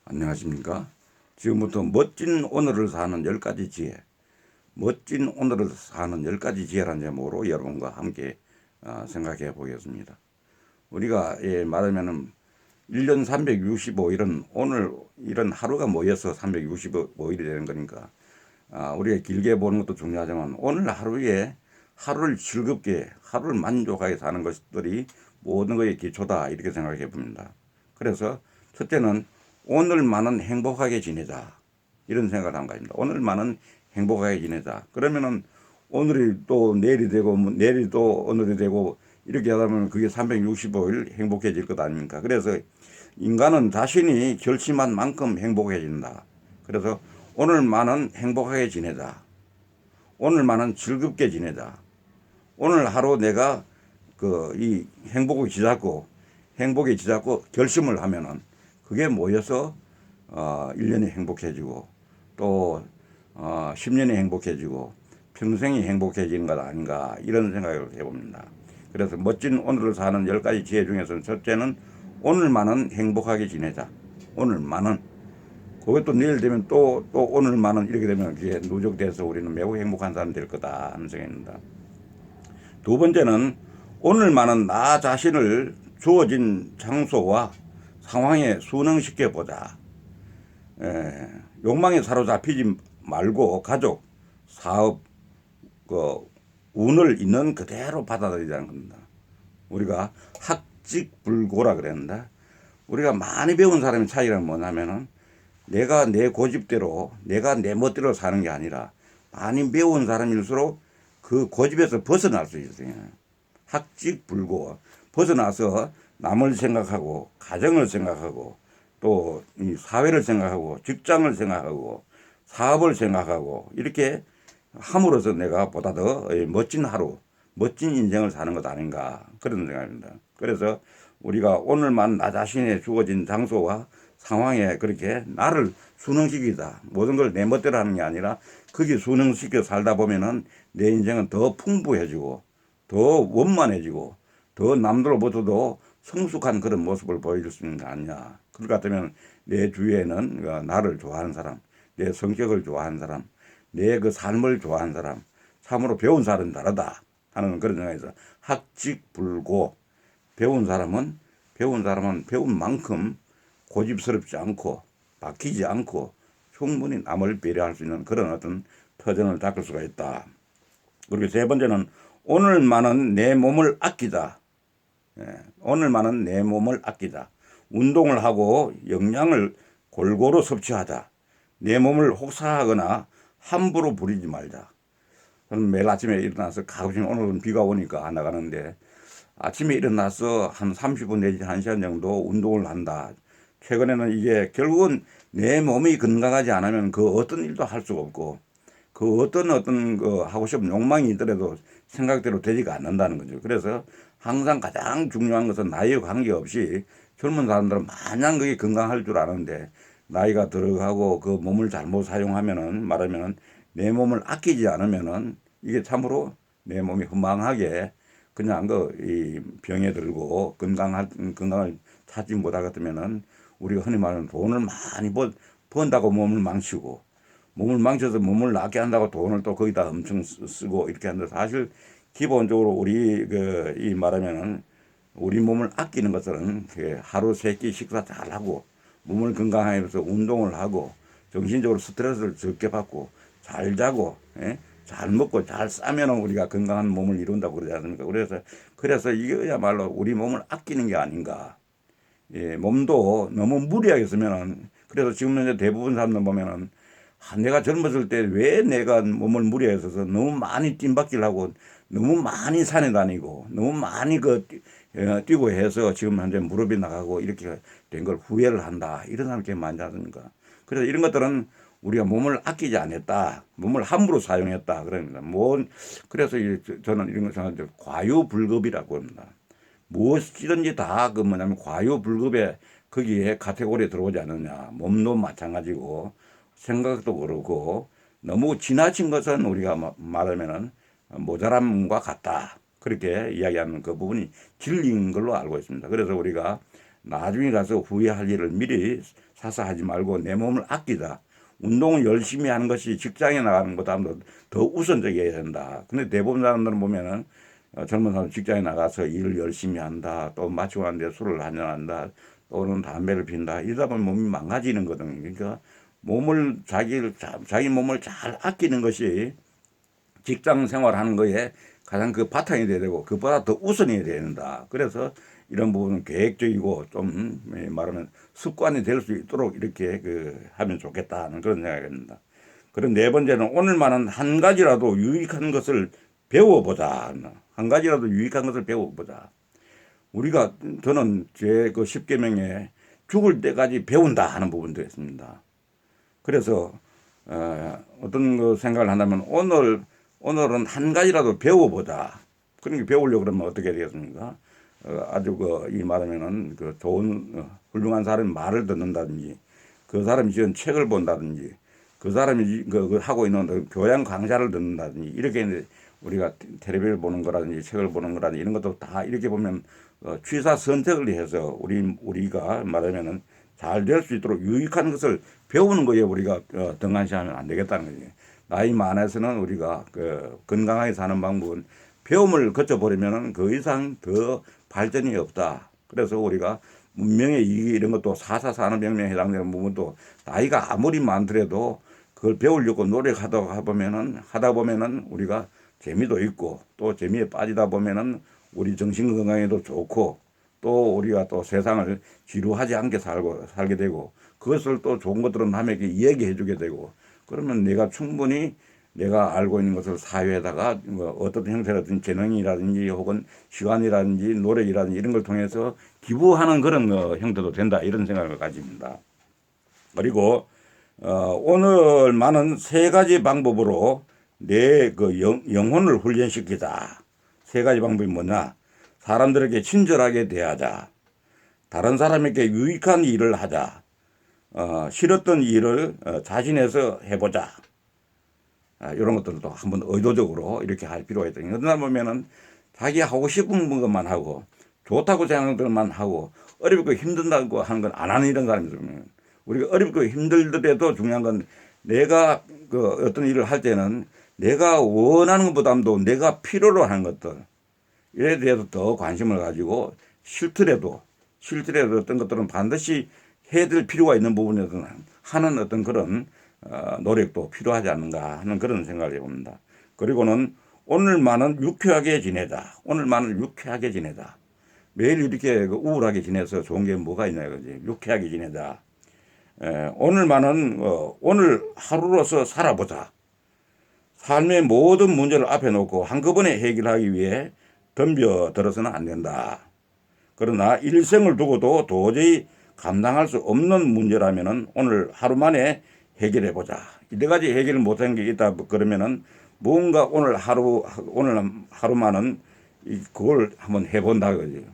안녕하십니까? 지금부터 멋진 오늘을 사는 10가지 지혜, 멋진 오늘을 사는 10가지 지혜라는 제목으로 여러분과 함께 생각해 보겠습니다. 우리가 말하면은 1년 365일은 오늘 이런 하루가 모여서 365일이 되는 거니까 우리가 길게 보는 것도 중요하지만 오늘 하루에 하루를 즐겁게 하루를 만족하게 사는 것들이 모든 것의 기초다 이렇게 생각해 봅니다. 그래서 첫째는 오늘만은 행복하게 지내자 이런 생각을 한 것입니다. 오늘만은 행복하게 지내자. 그러면은 오늘이 또 내일이 되고 내일이 또 오늘이 되고 이렇게 하다 보면 그게 365일 행복해질 것 아닙니까? 그래서 인간은 자신이 결심한 만큼 행복해진다. 그래서 오늘만은 행복하게 지내자. 오늘만은 즐겁게 지내자. 오늘 하루 내가 이 행복에 쥐잡고 결심을 하면은 그게 모여서 1년이 행복해지고 또 10년이 행복해지고 평생이 행복해지는 것 아닌가 이런 생각을 해봅니다. 그래서 멋진 오늘을 사는 10가지 지혜 중에서는 첫째는 오늘만은 행복하게 지내자. 오늘만은. 그것도 내일 되면 또 오늘만은 이렇게 되면 그게 누적돼서 우리는 매우 행복한 사람 될 거다 하는 생각입니다. 두 번째는 오늘만은 나 자신을 주어진 장소와 상황에 순응시켜 보자. 욕망에 사로잡히지 말고 가족, 사업, 운을 있는 그대로 받아들이자는 겁니다. 우리가 학직불고라 그랬는데 우리가 많이 배운 사람의 차이는 뭐냐면은 내가 내 고집대로 내가 내 멋대로 사는 게 아니라 많이 배운 사람일수록 그 고집에서 벗어날 수 있어요. 학직불고 벗어나서 남을 생각하고 가정을 생각하고 또 이 사회를 생각하고 직장을 생각하고 사업을 생각하고 이렇게 함으로써 내가 보다 더 멋진 하루, 멋진 인생을 사는 것 아닌가 그런 생각입니다. 그래서 우리가 오늘만 나 자신의 주어진 장소와 상황에 그렇게 나를 순응시키자. 모든 걸 내 멋대로 하는 게 아니라 거기 순응시켜 살다 보면은 내 인생은 더 풍부해지고 더 원만해지고 더 남들보다도 성숙한 그런 모습을 보여줄 수 있는 거 아니냐. 그럴 것 같으면 내 주위에는 나를 좋아하는 사람, 내 성격을 좋아하는 사람, 내 그 삶을 좋아하는 사람, 참으로 배운 사람은 다르다 하는 그런 생각에서 학직불고 배운 사람은 배운 만큼 고집스럽지 않고 바뀌지 않고 충분히 남을 배려할 수 있는 그런 어떤 터전을 닦을 수가 있다. 그리고 세 번째는 오늘만은 내 몸을 아끼자. 오늘만은 내 몸을 아끼자. 운동을 하고 영양을 골고루 섭취하자. 내 몸을 혹사하거나 함부로 부리지 말자. 저는 매일 아침에 일어나서 가끔씩 오늘은 비가 오니까 안 나가는데 아침에 일어나서 한 30분 내지 1시간 정도 운동을 한다. 최근에는 이게 결국은 내 몸이 건강하지 않으면 그 어떤 일도 할 수가 없고 그 어떤 그 하고 싶은 욕망이 있더라도 생각대로 되지가 않는다는 거죠. 그래서 항상 가장 중요한 것은 나이와 관계없이 젊은 사람들은 마냥 그게 건강할 줄 아는데 나이가 들어가고 그 몸을 잘못 사용하면은 말하면은 내 몸을 아끼지 않으면은 이게 참으로 내 몸이 허망하게 그냥 이 병에 들고 건강을 찾지 못하겠다면은 우리가 흔히 말하는 돈을 많이 번다고 몸을 망치고 몸을 망쳐서 몸을 낫게 한다고 돈을 또 거기다 엄청 쓰고 이렇게 하는데 사실 기본적으로 우리 이 말하면은 우리 몸을 아끼는 것은 하루 세 끼 식사 잘 하고 몸을 건강하게 해서 운동을 하고 정신적으로 스트레스를 적게 받고 잘 자고 잘 먹고 잘 싸면 우리가 건강한 몸을 이룬다고 그러지 않습니까? 그래서 이거야말로 우리 몸을 아끼는 게 아닌가. 몸도 너무 무리하게 쓰면은 그래서 지금 현재 대부분 사람들 보면은 내가 젊었을 때 왜 내가 몸을 무리하게 써서 너무 많이 뜀박질 하고 너무 많이 산에 다니고 너무 많이 뛰고 해서 지금 현재 무릎이 나가고 이렇게 된 걸 후회를 한다. 이런 사람이 꽤 많지 않습니까? 그래서 이런 것들은 우리가 몸을 아끼지 않았다. 몸을 함부로 사용했다. 그럽니다. 그래서 저는 이런 것을 과유불급이라고 합니다. 무엇이든지 다 뭐냐면 과유불급에 거기에 카테고리에 들어오지 않느냐. 몸도 마찬가지고 생각도 그렇고 너무 지나친 것은 우리가 말하면은 모자람과 같다. 그렇게 이야기하는 그 부분이 진리인 걸로 알고 있습니다. 그래서 우리가 나중에 가서 후회할 일을 미리 사서 하지 말고 내 몸을 아끼자. 운동을 열심히 하는 것이 직장에 나가는 것보다 더 우선적이어야 된다. 근데 대부분 사람들은 보면은 젊은 사람 직장에 나가서 일을 열심히 한다. 또 마치고 나는데 술을 한잔한다. 또는 담배를 핀다. 이러다 보면 몸이 망가지는 거거든요. 그러니까 자기 몸을 잘 아끼는 것이 직장 생활하는 거에 가장 그 바탕이 돼야 되고 그보다 더 우선이 돼야 된다. 그래서 이런 부분은 계획적이고 좀 말하면 습관이 될 수 있도록 이렇게 하면 좋겠다 하는 그런 생각이 듭니다. 그리고 네 번째는 오늘만은 한 가지라도 유익한 것을 배워보자. 한 가지라도 유익한 것을 배워보자. 저는 제 그 10계명에 죽을 때까지 배운다 하는 부분도 있습니다. 그래서 어떤 그 생각을 한다면 오늘은 한 가지라도 배워보자. 그러니까 배우려고 그러면 어떻게 되겠습니까? 아주 이 말하면은 좋은 훌륭한 사람의 말을 듣는다든지 그 사람이 지은 책을 본다든지 그 사람이 하고 있는 교양 강좌를 듣는다든지 이렇게 이제 우리가 텔레비를 보는 거라든지 책을 보는 거라든지 이런 것도 다 이렇게 보면 취사 선택을 해서 우리가 말하면은 잘 될 수 있도록 유익한 것을 배우는 거에 우리가 등한시하면 안 되겠다는 거지. 나이 많아서는 우리가 건강하게 사는 방법은 배움을 거쳐버리면은 그 이상 더 발전이 없다. 그래서 우리가 문명의 이익 이런 것도 4차 산업혁명에 해당되는 부분도 나이가 아무리 많더라도 그걸 배우려고 노력하다 보면은 우리가 재미도 있고 또 재미에 빠지다 보면은 우리 정신 건강에도 좋고 또 우리가 또 세상을 지루하지 않게 살게 되고 그것을 또 좋은 것들은 남에게 이야기해 주게 되고 그러면 내가 충분히 내가 알고 있는 것을 사회에다가 어떤 형태라든지 재능이라든지 혹은 시간이라든지 노력이라든지 이런 걸 통해서 기부하는 그런 형태도 된다 이런 생각을 가집니다. 그리고 오늘만은 세 가지 방법으로 내 영혼을 훈련시키자. 세 가지 방법이 뭐냐? 사람들에게 친절하게 대하자. 다른 사람에게 유익한 일을 하자. 싫었던 일을 자신에서 해보자. 이런 것들도 한번 의도적으로 이렇게 할 필요가 있다. 그러다 보면은 자기 하고 싶은 것만 하고 좋다고 생각하는 것만 하고 어렵고 힘든다고 하는 건 안 하는 이런 사람이 있으면 우리가 어렵고 힘들더라도 중요한 건 내가 어떤 일을 할 때는 내가 원하는 것보다도 내가 필요로 하는 것들 이에 대해서 더 관심을 가지고 싫더라도 어떤 것들은 반드시 해야 될 필요가 있는 부분에서 하는 어떤 그런 노력도 필요하지 않는가 하는 그런 생각을 해봅니다. 그리고는 오늘만은 유쾌하게 지내자. 오늘만은 유쾌하게 지내자. 매일 이렇게 우울하게 지내서 좋은 게 뭐가 있냐 이거지. 유쾌하게 지내자. 오늘만은 오늘 하루로서 살아보자. 삶의 모든 문제를 앞에 놓고 한꺼번에 해결하기 위해 덤벼들어서는 안 된다. 그러나 일생을 두고도 도저히 감당할 수 없는 문제라면은 오늘 하루 만에 해결해 보자. 이네 가지 해결을 못한 게 있다 그러면은 뭔가 오늘 하루만은 그걸 한번 해본다 그지.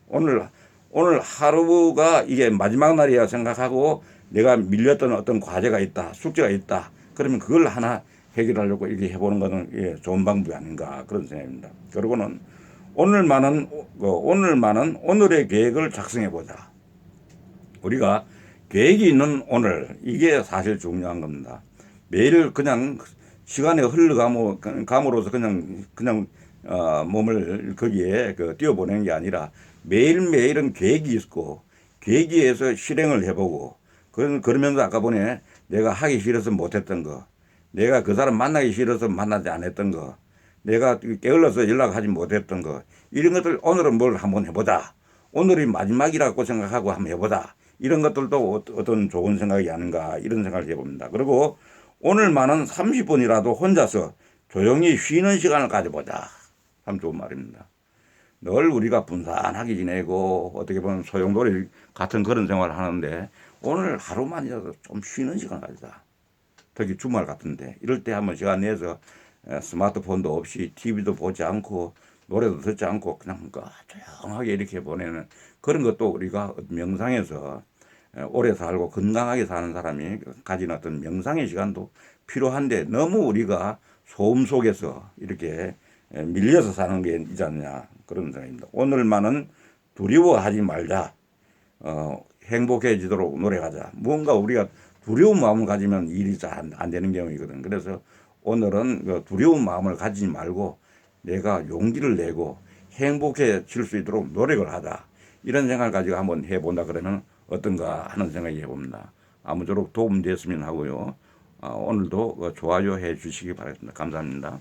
오늘 하루가 이게 마지막 날이야 생각하고 내가 밀렸던 어떤 과제가 있다, 숙제가 있다. 그러면 그걸 하나 해결하려고 이렇게 해보는 것은 좋은 방법이 아닌가 그런 생각입니다. 그리고는 오늘만은 오늘의 계획을 작성해 보자. 우리가 계획이 있는 오늘 이게 사실 중요한 겁니다. 매일 그냥 시간이 흘러감으로써 그냥 몸을 거기에 띄워보내는 게 아니라 매일매일은 계획이 있고 계획에 의해서 실행을 해보고 그러면서 아까 보네 내가 하기 싫어서 못했던 거 내가 그 사람 만나기 싫어서 만나지 않았던 거 내가 게을러서 연락하지 못했던 거 이런 것들 오늘은 뭘 한번 해보자. 오늘이 마지막이라고 생각하고 한번 해보자. 이런 것들도 어떤 좋은 생각이 아닌가 이런 생각을 해봅니다. 그리고 오늘만은 30분이라도 혼자서 조용히 쉬는 시간을 가져보자. 참 좋은 말입니다. 늘 우리가 분산하게 지내고 어떻게 보면 소용돌이 같은 그런 생활을 하는데 오늘 하루만이라도 좀 쉬는 시간 가지자. 특히 주말 같은데 이럴 때 한번 시간 내서 스마트폰도 없이 TV도 보지 않고 노래도 듣지 않고 그냥 조용하게 이렇게 보내는 그런 것도 우리가 명상에서 오래 살고 건강하게 사는 사람이 가진 어떤 명상의 시간도 필요한데 너무 우리가 소음 속에서 이렇게 밀려서 사는 게 있지 않냐 그런 생각입니다. 오늘만은 두려워하지 말자. 행복해지도록 노력하자. 뭔가 우리가 두려운 마음을 가지면 일이 잘 안 되는 경우이거든. 그래서 오늘은 그 두려운 마음을 가지지 말고 내가 용기를 내고 행복해질 수 있도록 노력을 하자. 이런 생각을 가지고 한번 해본다 그러면 어떤가 하는 생각이 해봅니다. 아무쪼록 도움됐으면 하고요. 오늘도 좋아요 해 주시기 바랍니다. 감사합니다.